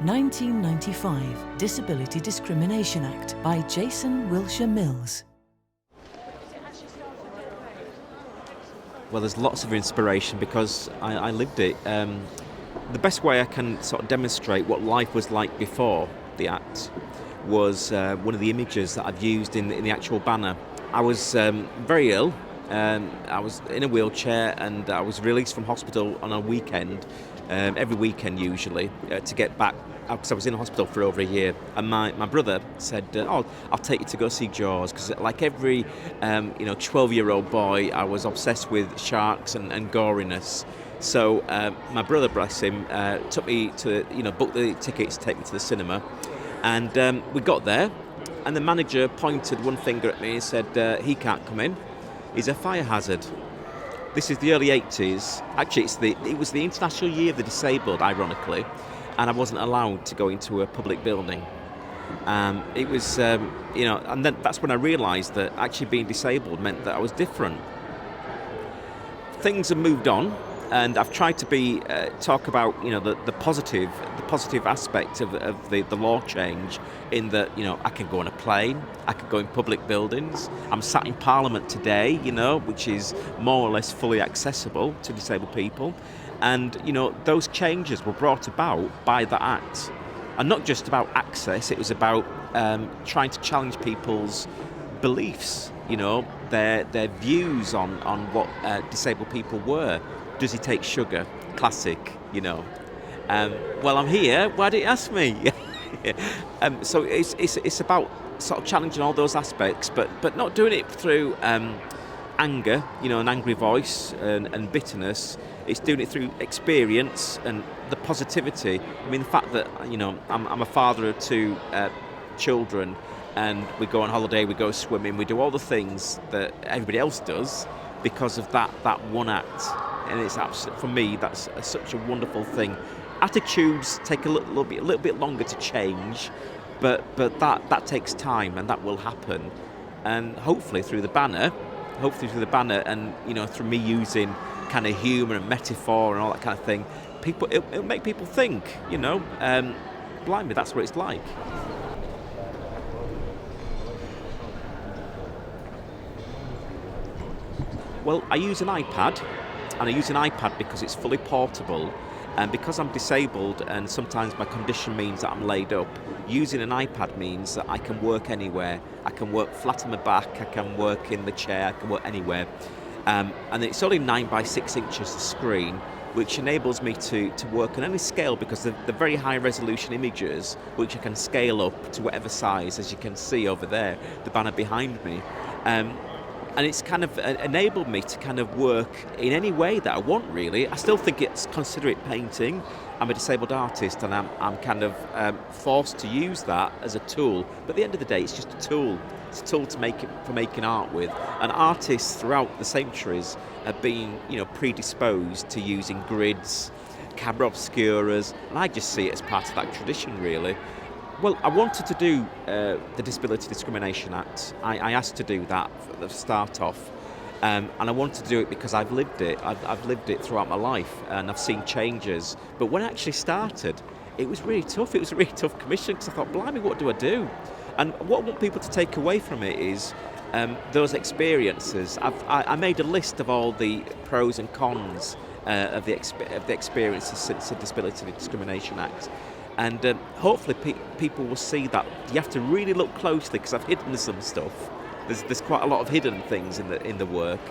1995 Disability Discrimination Act by Jason Wilsher-Mills. Well, there's lots of inspiration because I lived it. The best way I can sort of demonstrate what life was like before the Act was one of the images that I've used in the actual banner. I was very ill. I was in a wheelchair and I was released from hospital on a weekend, every weekend usually, to get back, because I was in hospital for over a year. And my brother said, I'll take you to go see Jaws, because like every 12-year-old boy, I was obsessed with sharks and goriness. So my brother, bless him, took me to, booked the tickets to take me to the cinema. And we got there, and the manager pointed one finger at me and said, he can't come in. He's a fire hazard. This is the early 80s. Actually, it was the International Year of the Disabled, ironically, and I wasn't allowed to go into a public building. It was, and then that's when I realised that actually being disabled meant that I was different. Things have moved on, and I've tried to talk about the positive aspect of the law change, in that I can go on a plane, I can go in public buildings. I'm sat in Parliament today, which is more or less fully accessible to disabled people, and those changes were brought about by the Act, and not just about access. It was about trying to challenge people's beliefs, their views on what disabled people were. Does he take sugar? Classic, Well, I'm here. Why didn't you ask me? So it's about sort of challenging all those aspects, but not doing it through anger, an angry voice and bitterness. It's doing it through experience and the positivity. I mean, the fact that I'm a father of two children, and we go on holiday, we go swimming, we do all the things that everybody else does because of that one act. And it's absolutely, for me, that's such a wonderful thing. Attitudes take a little bit longer to change, but that takes time, and that will happen. And hopefully through the banner, and through me using kind of humour and metaphor and all that kind of thing, it'll make people think. Blimey, that's what it's like. Well, I use an iPad. And I use an iPad because it's fully portable, and because I'm disabled and sometimes my condition means that I'm laid up, using an iPad means that I can work anywhere. I can work flat on my back, I can work in the chair, I can work anywhere. And it's only 9 by 6 inches the screen, which enables me to work on any scale, because the very high resolution images, which I can scale up to whatever size, as you can see over there, the banner behind me. And it's kind of enabled me to kind of work in any way that I want, really. I still think consider it painting. I'm a disabled artist, and I'm kind of forced to use that as a tool. But at the end of the day, it's just a tool. It's a tool for making art with. And artists throughout the centuries have been, predisposed to using grids, camera obscuras, and I just see it as part of that tradition, really. Well, I wanted to do the Disability Discrimination Act. I asked to do that at the start off, and I wanted to do it because I've lived it. I've lived it throughout my life, and I've seen changes. But when I actually started, it was really tough. It was a really tough commission, because I thought, blimey, what do I do? And what I want people to take away from it is those experiences. I made a list of all the pros and cons of the experiences since the Disability Discrimination Act. And hopefully people will see that you have to really look closely, because I've hidden some stuff. There's quite a lot of hidden things in the work,